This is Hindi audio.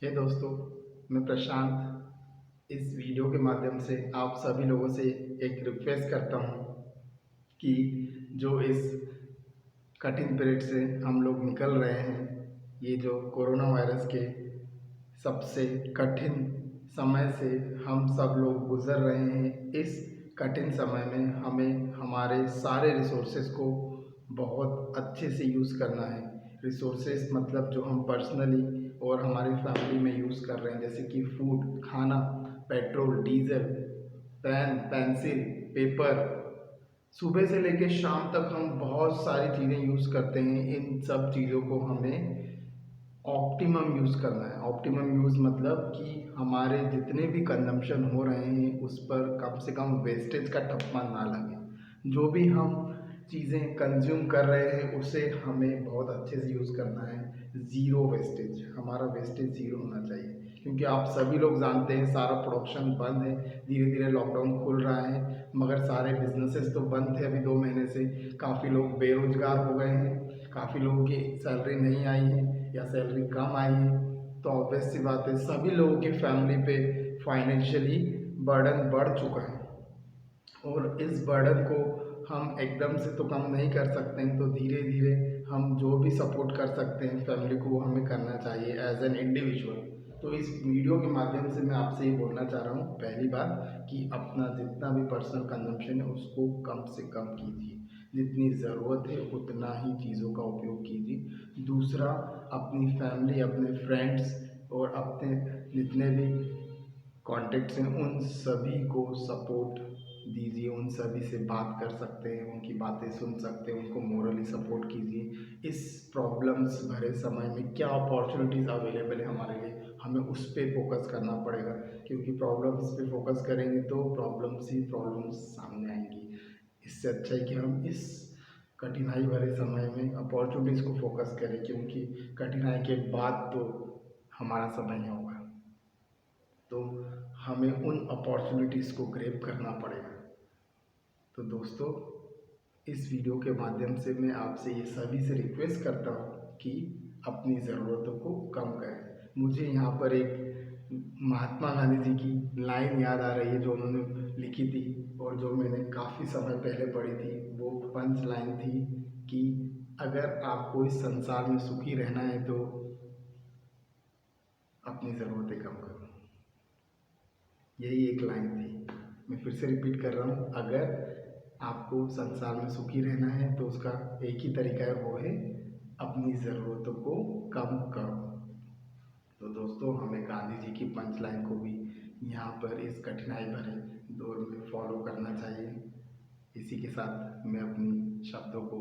हे दोस्तों, मैं प्रशांत इस वीडियो के माध्यम से आप सभी लोगों से एक रिक्वेस्ट करता हूँ कि जो इस कठिन पीरियड से हम लोग निकल रहे हैं, ये जो कोरोना वायरस के सबसे कठिन समय से हम सब लोग गुजर रहे हैं। इस कठिन समय में हमें हमारे सारे रिसोर्सेज को बहुत अच्छे से यूज़ करना है। रिसोर्सेज मतलब जो हम पर्सनली और हमारी फैमिली में यूज़ कर रहे हैं, जैसे कि फूड, खाना, petrol, diesel, pen, pencil, paper. सुबह से लेकर शाम तक हम बहुत सारी चीज़ें यूज़ करते हैं। इन सब चीज़ों को हमें ऑप्टिमम यूज़ करना है। ऑप्टिमम यूज़ मतलब कि हमारे जितने भी कंजम्पशन हो रहे हैं उस पर कम से कम वेस्टेज का ठप्पा ना लगे। जो भी हम चीज़ें कंज्यूम कर रहे हैं उसे हमें बहुत अच्छे से यूज़ करना है। ज़ीरो वेस्टेज, हमारा वेस्टेज ज़ीरो होना चाहिए, क्योंकि आप सभी लोग जानते हैं सारा प्रोडक्शन बंद है। धीरे धीरे लॉकडाउन खुल रहा है मगर सारे बिजनेसेस तो बंद थे अभी 2 महीने से। काफ़ी लोग बेरोजगार हो गए हैं, काफ़ी लोगों की सैलरी नहीं आई है या सैलरी कम आई है। तो ऑब्वियस सी बात है सभी लोगों की फैमिली पे फाइनेंशियली बर्डन बढ़ चुका है, और इस बर्डन को हम एकदम से तो कम नहीं कर सकते हैं। तो धीरे धीरे हम जो भी सपोर्ट कर सकते हैं फैमिली को वो हमें करना चाहिए एज एन इंडिविजुअल। तो इस वीडियो के माध्यम से मैं आपसे ये बोलना चाह रहा हूँ, पहली बात कि अपना जितना भी पर्सनल कंजम्पशन है उसको कम से कम कीजिए। जितनी ज़रूरत है उतना ही चीज़ों का उपयोग कीजिए। दूसरा, अपनी फैमिली, अपने फ्रेंड्स और अपने जितने भी कॉन्टेक्ट्स हैं उन सभी को सपोर्ट दीजिए। उन सभी से बात कर सकते हैं, उनकी बातें सुन सकते हैं, उनको मोरली सपोर्ट कीजिए। इस प्रॉब्लम्स भरे समय में क्या अपॉर्चुनिटीज़ अवेलेबल है हमारे लिए, हमें उस पर फोकस करना पड़ेगा, क्योंकि प्रॉब्लम्स पे फोकस करेंगे तो प्रॉब्लम्स ही प्रॉब्लम्स सामने आएंगी। इससे अच्छा है कि हम इस कठिनाई भरे समय में अपॉर्चुनिटीज़ को फोकस करें, क्योंकि कठिनाई के बाद तो हमारा समय होगा। तो हमें उन अपॉर्चुनिटीज़ को ग्रैब करना पड़ेगा। तो दोस्तों, इस वीडियो के माध्यम से मैं आपसे ये सभी से रिक्वेस्ट करता हूँ कि अपनी ज़रूरतों को कम करें। मुझे यहाँ पर एक महात्मा गांधी जी की लाइन याद आ रही है जो उन्होंने लिखी थी और जो मैंने काफ़ी समय पहले पढ़ी थी। वो पंच लाइन थी कि अगर आपको इस संसार में सुखी रहना है तो अपनी ज़रूरतें कम करो। यही एक लाइन थी, मैं फिर से रिपीट कर रहा हूँ। अगर आपको संसार में सुखी रहना है तो उसका एक ही तरीका है, वो है अपनी ज़रूरतों को कम करो। तो दोस्तों, हमें गांधी जी की पंच लाइन को भी यहाँ पर इस कठिनाई भरे दौर में फॉलो करना चाहिए। इसी के साथ मैं अपनी शब्दों को